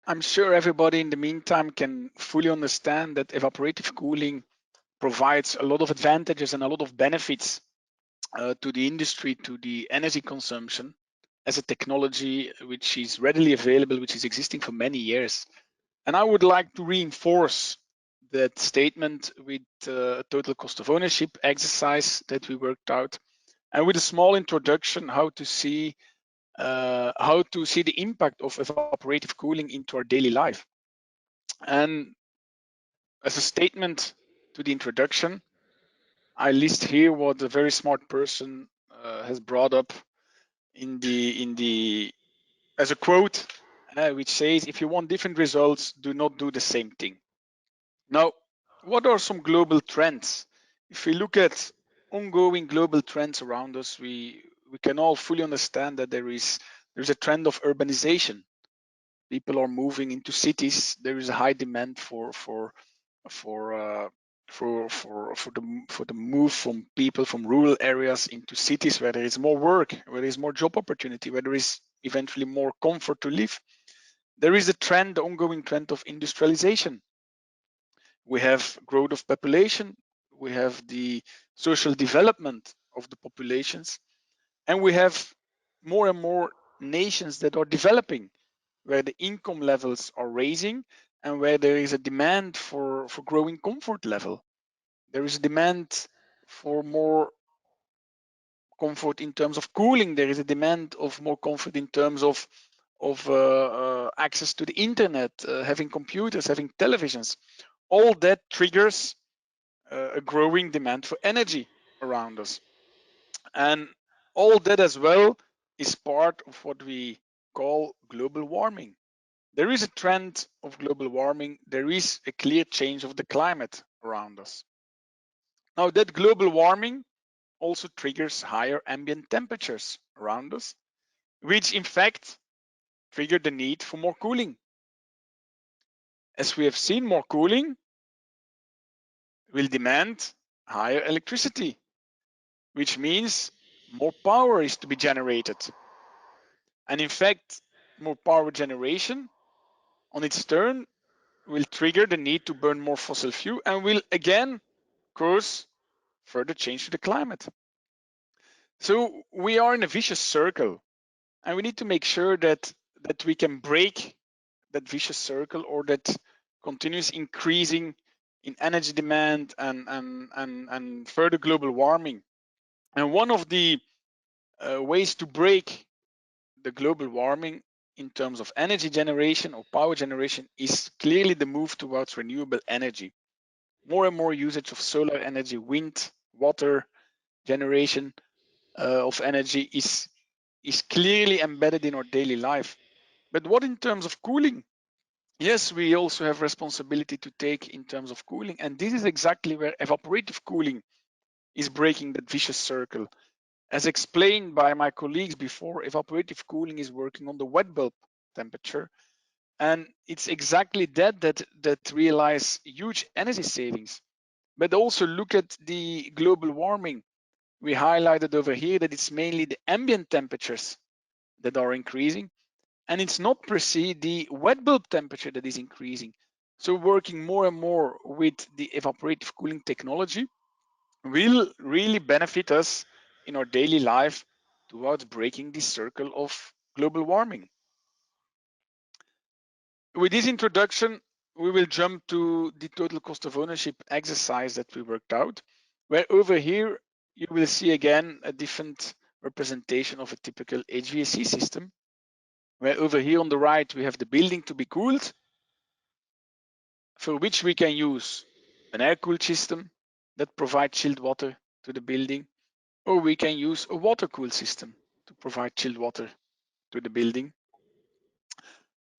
I'm sure everybody in the meantime can fully understand that evaporative cooling provides a lot of advantages and a lot of benefits to the industry, to the energy consumption as a technology which is readily available, which is existing for many years. And I would like to reinforce that statement with a total cost of ownership exercise that we worked out, and with a small introduction how to see the impact of evaporative cooling into our daily life. And as a statement to the introduction, I list here what a very smart person has brought up as a quote, which says, "If you want different results, do not do the same thing." Now, what are some global trends? If we look at ongoing global trends around us, we can all fully understand that there's a trend of urbanization. People are moving into cities. There is a high demand for the move from people from rural areas into cities where there is more work, where there is more job opportunity, where there is eventually more comfort to live. There is a trend, the ongoing trend of industrialization. We have growth of population, we have the social development of the populations, and we have more and more nations that are developing, where the income levels are raising and where there is a demand for growing comfort level. There is a demand for more comfort in terms of cooling. There is a demand of more comfort in terms of access to the internet, having computers, having televisions. All that triggers a growing demand for energy around us. And all that as well is part of what we call global warming. There is a trend of global warming. There is a clear change of the climate around us. Now, that global warming also triggers higher ambient temperatures around us, which in fact trigger the need for more cooling. As we have seen, more cooling will demand higher electricity, which means more power is to be generated. And in fact, more power generation on its turn will trigger the need to burn more fossil fuel and will again cause further change to the climate. So we are in a vicious circle, and we need to make sure that we can break that vicious circle, or that continuous increasing in energy demand and further global warming. And one of the ways to break the global warming in terms of energy generation or power generation is clearly the move towards renewable energy. More and more usage of solar energy, wind, water generation of energy is clearly embedded in our daily life. But what in terms of cooling? Yes, we also have responsibility to take in terms of cooling, and this is exactly where evaporative cooling is breaking that vicious circle. As explained by my colleagues before, evaporative cooling is working on the wet bulb temperature, and it's exactly that realize huge energy savings. But also look at the global warming. We highlighted over here that it's mainly the ambient temperatures that are increasing, and it's not per se the wet bulb temperature that is increasing. So working more and more with the evaporative cooling technology will really benefit us in our daily life towards breaking this circle of global warming. With this introduction, we will jump to the total cost of ownership exercise that we worked out, where over here you will see again a different representation of a typical HVAC system, where over here on the right we have the building to be cooled, for which we can use an air-cooled system that provides chilled water to the building, or we can use a water-cooled system to provide chilled water to the building.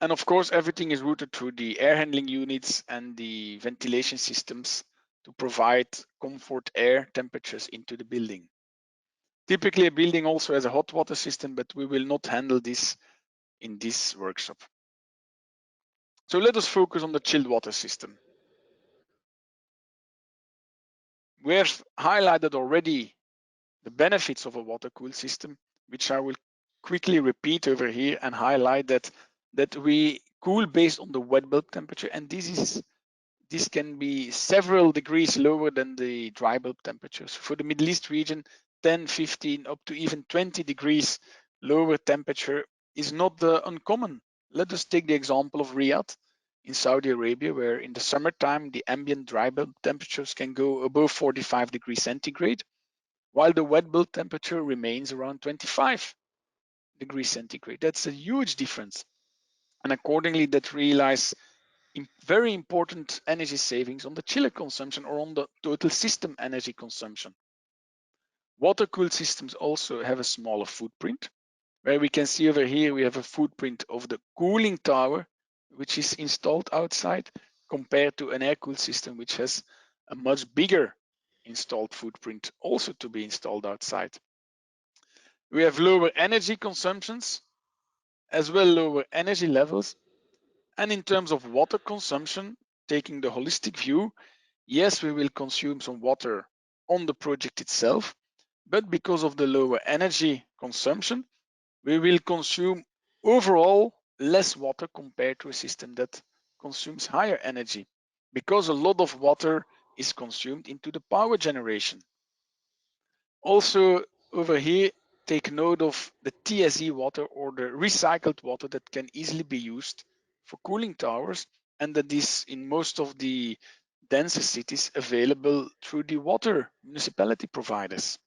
And of course, everything is routed through the air handling units and the ventilation systems to provide comfort air temperatures into the building. Typically, a building also has a hot water system, but we will not handle this in this workshop. So let us focus on the chilled water system. We have highlighted already the benefits of a water-cooled system, which I will quickly repeat over here and highlight that we cool based on the wet bulb temperature, and this can be several degrees lower than the dry bulb temperatures. For the Middle East region, 10, 15, up to even 20 degrees lower temperature is not uncommon. Let us take the example of Riyadh in Saudi Arabia, where in the summertime, the ambient dry bulb temperatures can go above 45 degrees centigrade, while the wet bulb temperature remains around 25 degrees centigrade. That's a huge difference. And accordingly, that realize very important energy savings on the chiller consumption or on the total system energy consumption. Water-cooled systems also have a smaller footprint, where we can see over here we have a footprint of the cooling tower, which is installed outside, compared to an air-cooled system, which has a much bigger installed footprint also to be installed outside. We have lower energy consumptions, as well lower energy levels. And in terms of water consumption, taking the holistic view, yes, we will consume some water on the project itself, but because of the lower energy consumption, we will consume overall less water compared to a system that consumes higher energy, because a lot of water is consumed into the power generation. Also over here, take note of the TSE water or the recycled water that can easily be used for cooling towers, and that is in most of the denser cities available through the water municipality providers.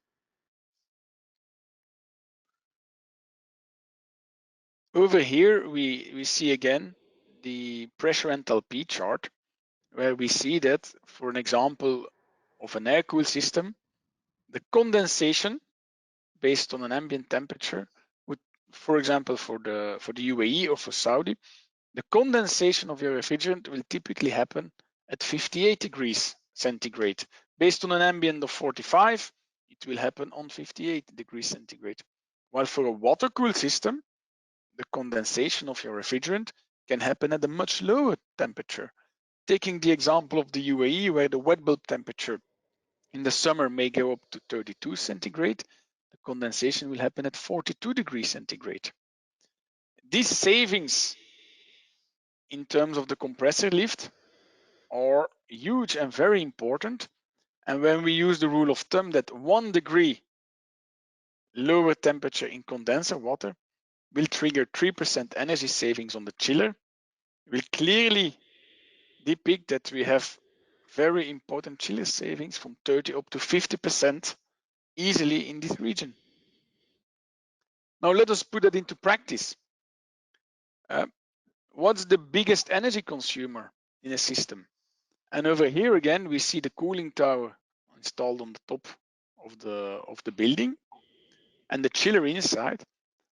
Over here, we see again the pressure enthalpy chart, where we see that for an example of an air-cooled system, the condensation based on an ambient temperature would, for example, for the UAE or for Saudi, the condensation of your refrigerant will typically happen at 58 degrees centigrade. Based on an ambient of 45, it will happen on 58 degrees centigrade. While for a water-cooled system, the condensation of your refrigerant can happen at a much lower temperature. Taking the example of the UAE, where the wet bulb temperature in the summer may go up to 32 centigrade, the condensation will happen at 42 degrees centigrade. These savings in terms of the compressor lift are huge and very important. And when we use the rule of thumb that 1 degree lower temperature in condenser water will trigger 3% energy savings on the chiller, will clearly depict that we have very important chiller savings from 30 up to 50% easily in this region. Now let us put that into practice. What's the biggest energy consumer in a system? And over here again, we see the cooling tower installed on the top of the building and the chiller inside.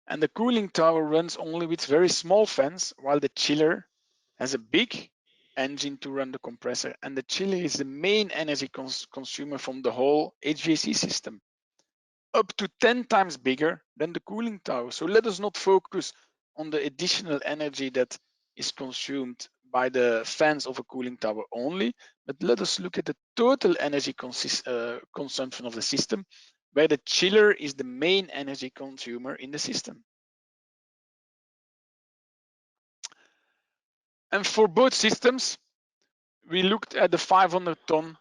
And the cooling tower runs only with very small fans, while the chiller has a big engine to run the compressor. And the chiller is the main energy consumer from the whole HVAC system, up to 10 times bigger than the cooling tower. So let us not focus on the additional energy that is consumed by the fans of a cooling tower only, but let us look at the total energy consumption of the system, where the chiller is the main energy consumer in the system. And for both systems, we looked at the 500-ton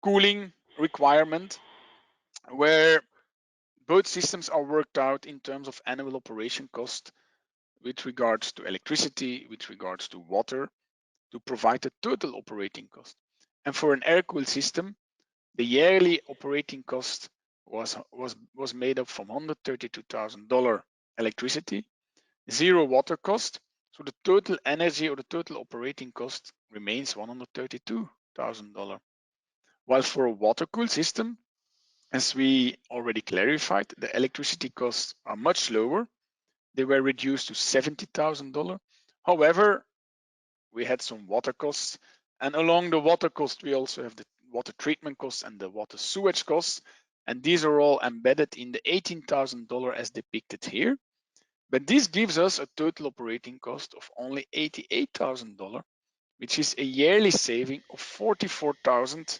cooling requirement, where both systems are worked out in terms of annual operation cost with regards to electricity, with regards to water, to provide a total operating cost. And for an air-cooled system, the yearly operating cost was made up from $132,000 electricity, 0 water cost. So the total energy or the total operating cost remains $132,000. While for a water-cooled system, as we already clarified, the electricity costs are much lower. They were reduced to $70,000. However, we had some water costs, and along the water cost, we also have the water treatment costs and the water sewage costs, and these are all embedded in the $18,000 as depicted here. But this gives us a total operating cost of only $88,000, which is a yearly saving of $44,000.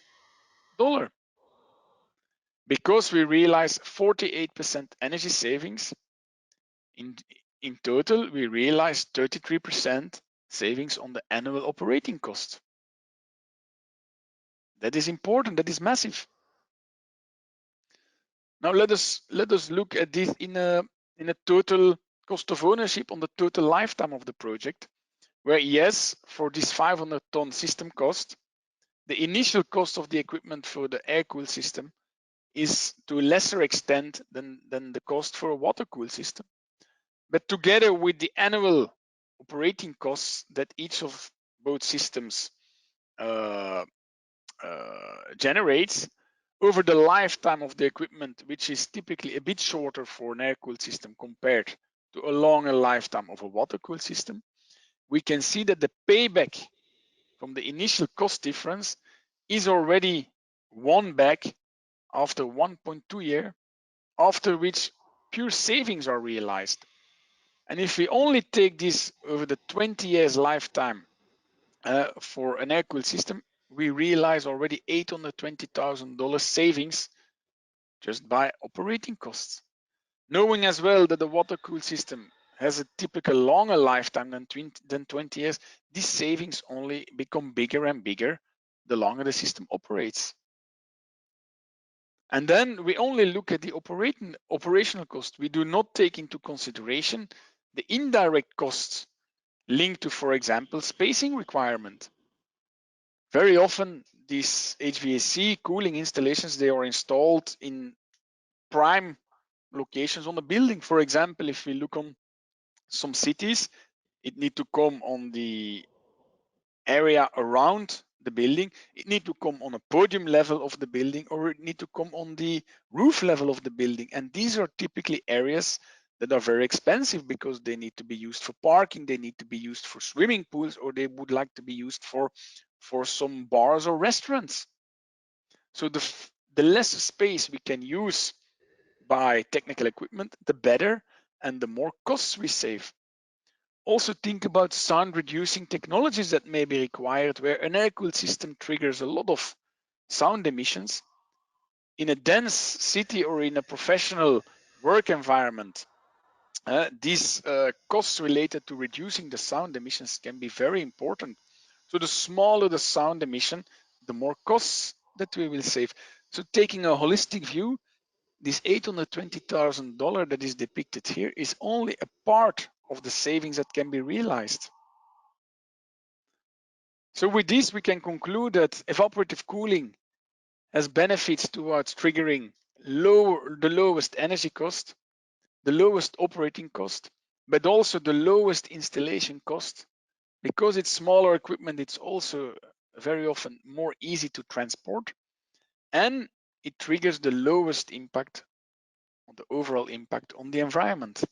Because we realize 48% energy savings, in total, we realize 33% savings on the annual operating cost. That is important, that is massive. Now let us look at this in a total cost of ownership on the total lifetime of the project, where yes, for this 500-ton system cost, the initial cost of the equipment for the air-cooled system is to a lesser extent than the cost for a water-cooled system. But together with the annual operating costs that each of both systems generates over the lifetime of the equipment, which is typically a bit shorter for an air-cooled system compared to a longer lifetime of a water-cooled system, we can see that the payback from the initial cost difference is already won back after 1.2 years, after which pure savings are realized. And if we only take this over the 20 years lifetime for an air-cooled system, we realize already $820,000 savings just by operating costs. Knowing as well that the water-cooled system has a typical longer lifetime than 20 years, these savings only become bigger and bigger the longer the system operates. And then we only look at the operational cost. We do not take into consideration the indirect costs linked to, for example, spacing requirement. Very often, these HVAC cooling installations, they are installed in prime locations on the building. For example, if we look on some cities, it need to come on the area around the building, it need to come on a podium level of the building, or it need to come on the roof level of the building. And these are typically areas that are very expensive because they need to be used for parking, they need to be used for swimming pools, or they would like to be used for some bars or restaurants. So the less space we can use by technical equipment, the better and the more costs we save. Also think about sound reducing technologies that may be required, where an air-cooled system triggers a lot of sound emissions. In a dense city or in a professional work environment, these costs related to reducing the sound emissions can be very important. So the smaller the sound emission, the more costs that we will save. So taking a holistic view, this $820,000 that is depicted here is only a part of the savings that can be realized. So with this, we can conclude that evaporative cooling has benefits towards triggering the lowest energy cost, the lowest operating cost, but also the lowest installation cost. Because it's smaller equipment, it's also very often more easy to transport, and it triggers the lowest impact, the overall impact on the environment.